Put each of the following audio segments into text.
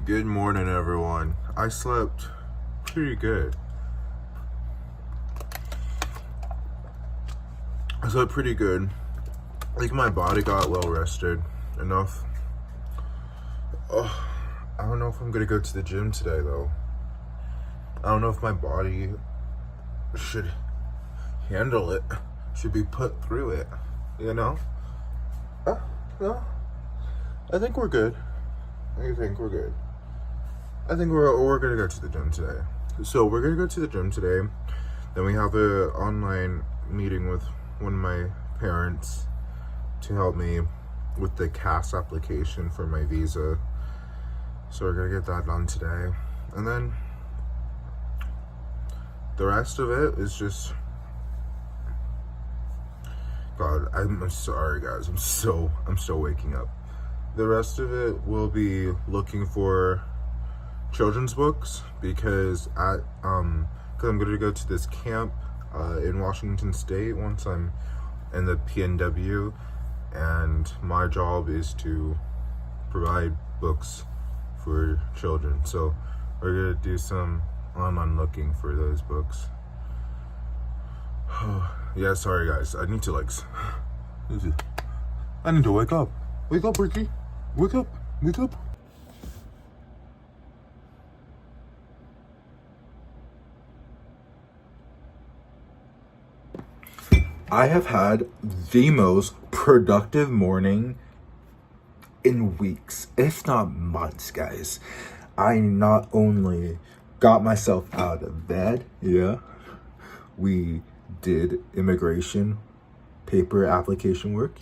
Good morning, everyone. I slept pretty good. I slept pretty good. I think my body got well rested enough. Oh, I don't know if I'm gonna go to the gym today, though. I don't know if my body should handle it, should be put through it, you know? No, I think we're good. I think we're good. I think we're gonna go to the gym today. So we're gonna go to the gym today. Then we have a online meeting with one of my parents to help me with the CAS application for my visa. So we're gonna get that done today. And then the rest of it is just, God, I'm sorry guys. I'm still waking up. The rest of it will be looking for children's books because I'm gonna go to this camp in Washington State once I'm in the PNW, and my job is to provide books for children. So we're gonna do some online looking for those books. Yeah, sorry guys. I need to I need to wake up. Wake up, Ricky. Wake up. Wake up. I have had the most productive morning in weeks, if not months, guys. I not only got myself out of bed, we did immigration paper application work,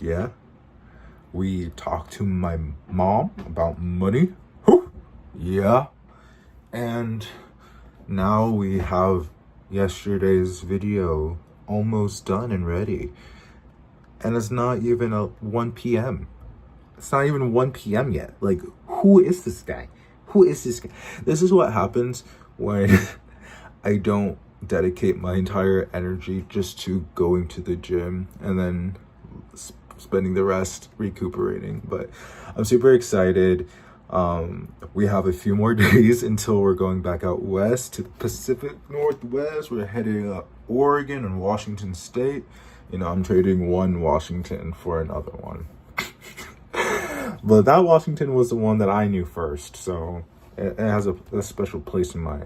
we talked to my mom about money, and now we have yesterday's video almost done and ready, and it's not even 1 p.m. It's not even 1 p.m. yet. Like, who is this guy? This is what happens when I don't dedicate my entire energy just to going to the gym and then spending the rest recuperating. But I'm super excited. We have a few more days until we're going back out west to the Pacific Northwest. We're heading up Oregon and Washington State. I'm trading one Washington for another one. But that Washington was the one that I knew first, so it has a special place in my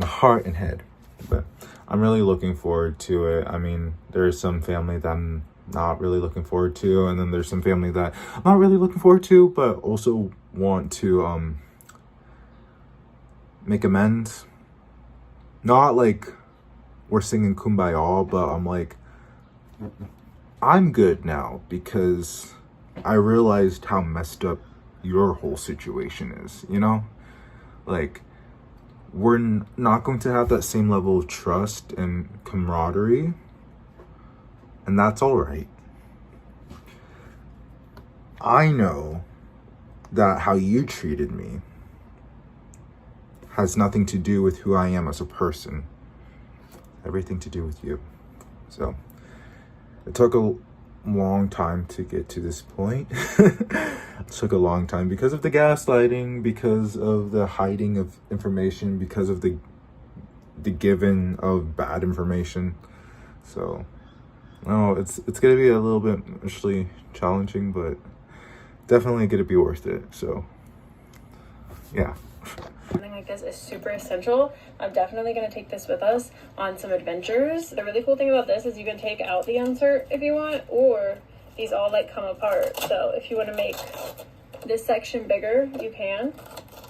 heart and head. But I'm really looking forward to it. I mean, there's some family that I'm not really looking forward to, and then there's some family that I'm not really looking forward to, but also want to make amends. Not like we're singing Kumbaya, but I'm like, I'm good now because I realized how messed up your whole situation is, Like, we're not going to have that same level of trust and camaraderie, and that's all right. I know that how you treated me has nothing to do with who I am as a person. Everything to do with you. So it took a long time to get to this point. It took a long time because of the gaslighting, because of the hiding of information, because of the giving of bad information. So it's gonna be a little bit actually challenging, but definitely gonna be worth it. So yeah. Something like this is super essential. I'm definitely going to take this with us on some adventures. The really cool thing about this is you can take out the insert if you want, or these all come apart. So if you want to make this section bigger, you can.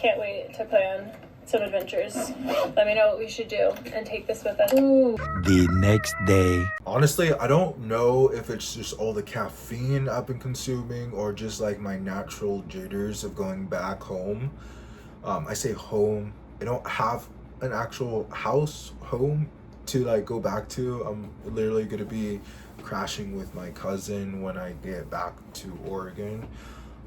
Can't wait to plan some adventures. Let me know what we should do and take this with us. Ooh. The next day. Honestly, I don't know if it's just all the caffeine I've been consuming or just my natural jitters of going back home. I say home. I don't have an actual home to go back to. I'm literally gonna be crashing with my cousin when I get back to Oregon.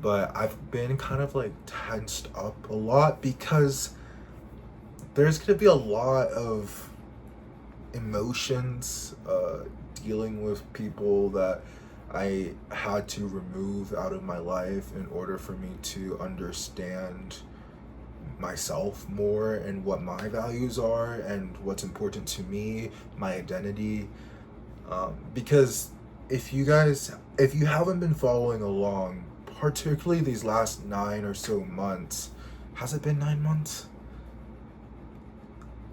But I've been kind of tensed up a lot because there's gonna be a lot of emotions dealing with people that I had to remove out of my life in order for me to understand myself more and what my values are and what's important to me, my identity. Because if you haven't been following along, particularly these last 9 or so months, has it been 9 months?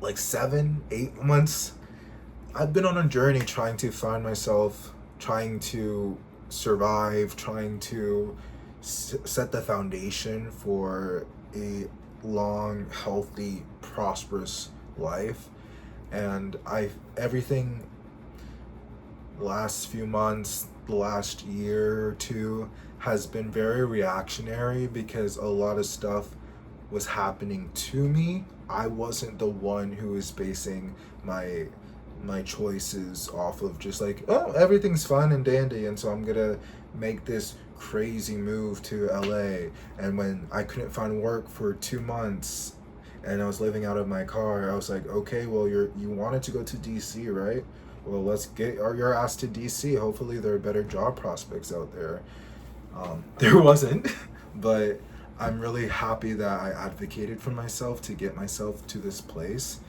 Like 7, 8 months? I've been on a journey trying to find myself, trying to survive, trying to set the foundation for a long, healthy, prosperous life. And everything, the last few months, the last year or two, has been very reactionary because a lot of stuff was happening to me. I wasn't the one who was basing my choices off of just like, oh, everything's fine and dandy, and so I'm gonna make this crazy move to LA. And when I couldn't find work for 2 months and I was living out of my car, I was like, okay, well, you wanted to go to DC, right? Well, let's get your ass to DC. Hopefully there are better job prospects out there. There wasn't, but I'm really happy that I advocated for myself to get myself to this place,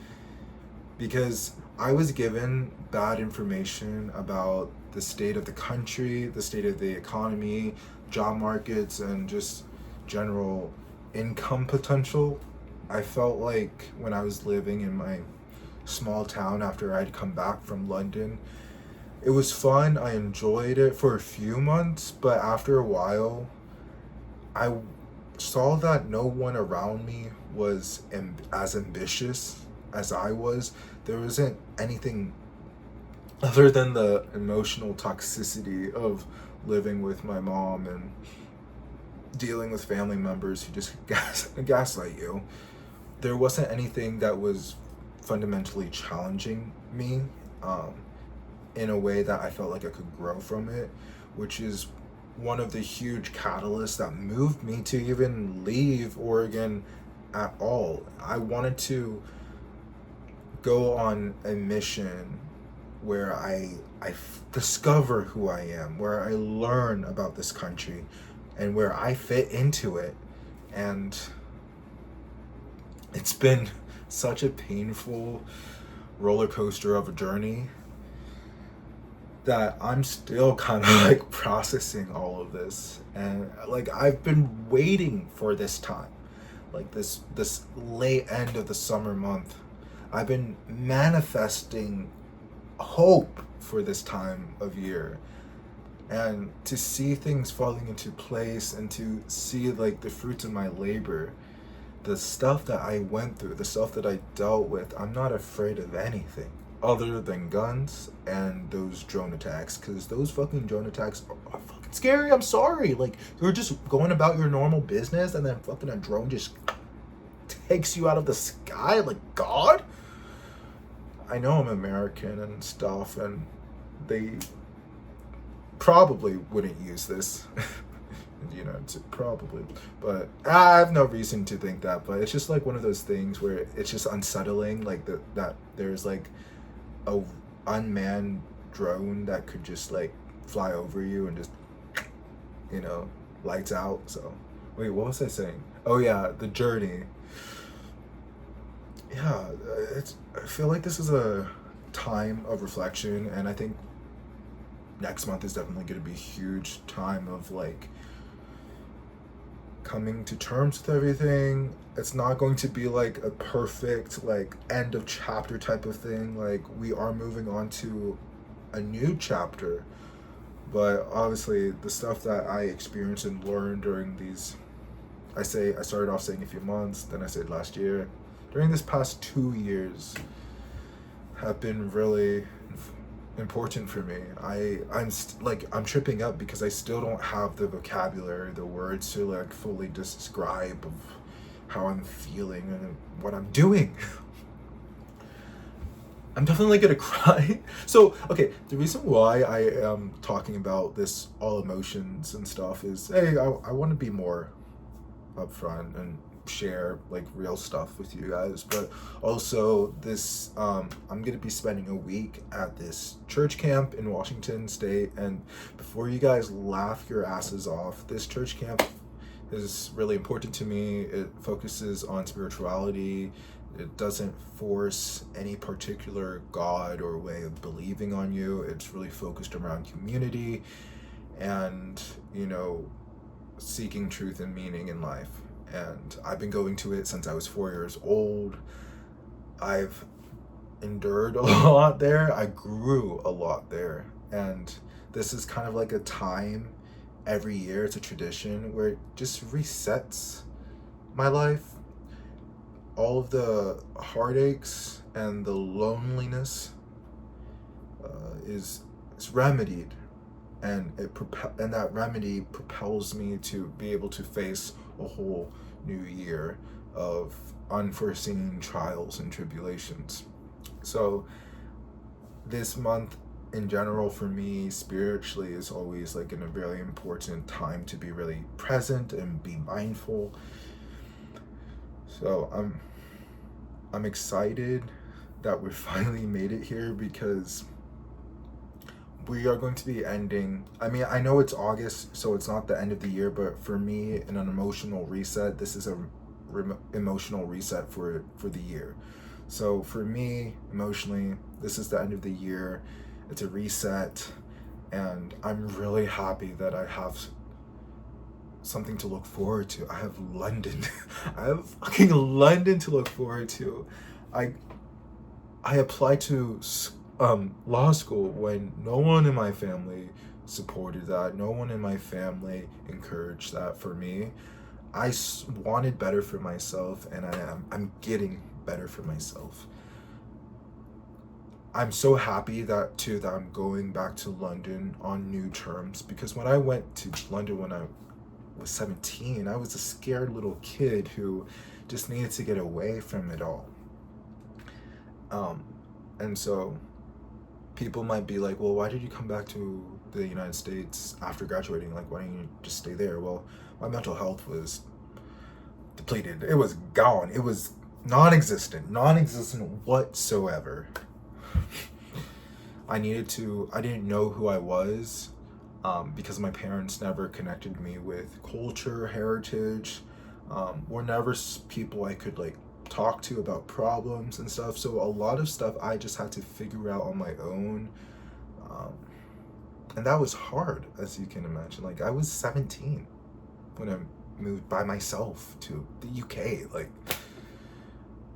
because I was given bad information about the state of the country, the state of the economy, job markets, and just general income potential. I felt like when I was living in my small town after I'd come back from London, it was fun. I enjoyed it for a few months, but after a while, I saw that no one around me was as ambitious as I was. There wasn't anything other than the emotional toxicity of living with my mom and dealing with family members who just gaslight you. There wasn't anything that was fundamentally challenging me in a way that I felt like I could grow from it, which is one of the huge catalysts that moved me to even leave Oregon at all. I wanted to go on a mission where I discover who I am, where I learn about this country, and where I fit into it. And it's been such a painful roller coaster of a journey that I'm still kind of like processing all of this. And like, I've been waiting for this time, like this late end of the summer month. I've been manifesting hope for this time of year, and to see things falling into place and to see like the fruits of my labor, the stuff that I went through, the stuff that I dealt with. I'm not afraid of anything other than guns and those drone attacks, because those fucking drone attacks are fucking scary. I'm sorry. Like, you're just going about your normal business and then fucking a drone just takes you out of the sky. Like, God? I know I'm American and stuff, and they probably wouldn't use this. You know, probably, but I have no reason to think that. But it's just like one of those things where it's just unsettling, like that there's like a unmanned drone that could just like fly over you and just, you know, lights out. So wait, what was I saying? Oh yeah, the journey. Yeah, I feel like this is a time of reflection, and I think next month is definitely going to be a huge time of like coming to terms with everything. It's not going to be like a perfect like end of chapter type of thing. Like, we are moving on to a new chapter, but obviously the stuff that I experienced and learned during these, I started off saying a few months, then I said last year, during this past 2 years, have been really important for me. I'm tripping up because I still don't have the vocabulary, the words to like fully describe of how I'm feeling and what I'm doing. I'm definitely gonna cry. So, okay, the reason why I am talking about this, all emotions and stuff, is, hey, I want to be more upfront and share like real stuff with you guys. But also this, I'm gonna be spending a week at this church camp in Washington State, and before you guys laugh your asses off, this church camp is really important to me. It focuses on spirituality. It doesn't force any particular God or way of believing on you. It's really focused around community and, you know, seeking truth and meaning in life. And I've been going to it since I was 4 years old. I've endured a lot there. I grew a lot there. And this is kind of like a time every year, it's a tradition where it just resets my life. All of the heartaches and the loneliness is remedied, and and that remedy propels me to be able to face a whole new year of unforeseen trials and tribulations. So this month in general for me spiritually is always like in a very important time to be really present and be mindful. So I'm excited that we finally made it here, because we are going to be ending, I mean, I know it's August, so it's not the end of the year, but for me, in an emotional reset, this is a emotional reset for the year. So for me, emotionally, this is the end of the year. It's a reset, and I'm really happy that I have something to look forward to. I have London. I have fucking London to look forward to. I applied to law school when no one in my family supported that. No one in my family encouraged that for me. I wanted better for myself, and I'm getting better for myself. I'm so happy that I'm going back to London on new terms, because when I went to London when I was 17, I was a scared little kid who just needed to get away from it all. And so people might be like, well, why did you come back to the United States after graduating? Like, why didn't you just stay there? Well, my mental health was depleted. It was gone. It was non-existent whatsoever. I didn't know who I was, because my parents never connected me with culture, heritage, were never people I could like talk to about problems and stuff. So a lot of stuff I just had to figure out on my own, and that was hard, as you can imagine. Like, I was 17 when I moved by myself to the UK. Like,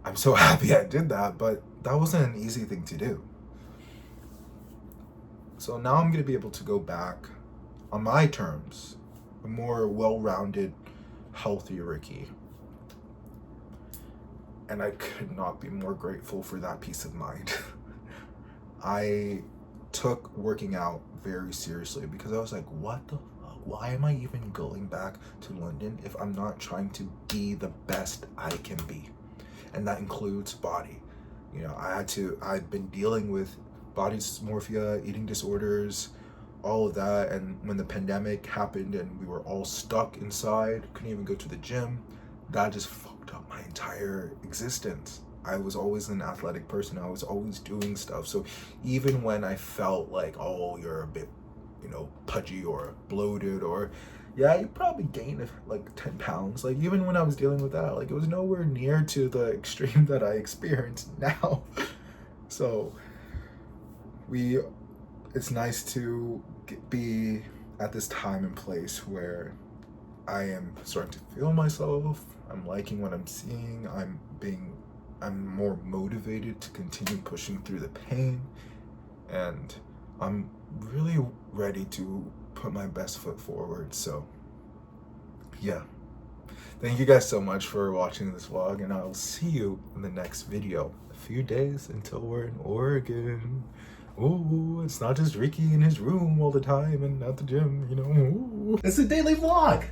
I'm so happy I did that, but that wasn't an easy thing to do. So now I'm going to be able to go back on my terms, a more well-rounded, healthy Ricky. And I could not be more grateful for that peace of mind. I took working out very seriously, because I was like, what the fuck? Why am I even going back to London if I'm not trying to be the best I can be? And that includes body. You know, I've been dealing with body dysmorphia, eating disorders, all of that. And when the pandemic happened and we were all stuck inside, couldn't even go to the gym, that just fucked up my entire existence. I was always an athletic person. I was always doing stuff. So even when I felt like, oh, you're a bit, you know, pudgy or bloated, or yeah, you probably gained like 10 pounds. Like, even when I was dealing with that, like, it was nowhere near to the extreme that I experienced now. So it's nice to be at this time and place where I am starting to feel myself. I'm liking what I'm seeing. I'm more motivated to continue pushing through the pain, and I'm really ready to put my best foot forward. So yeah, thank you guys so much for watching this vlog, and I'll see you in the next video. A few days until we're in Oregon. Ooh, it's not just Ricky in his room all the time and at the gym, you know. Ooh. It's a daily vlog.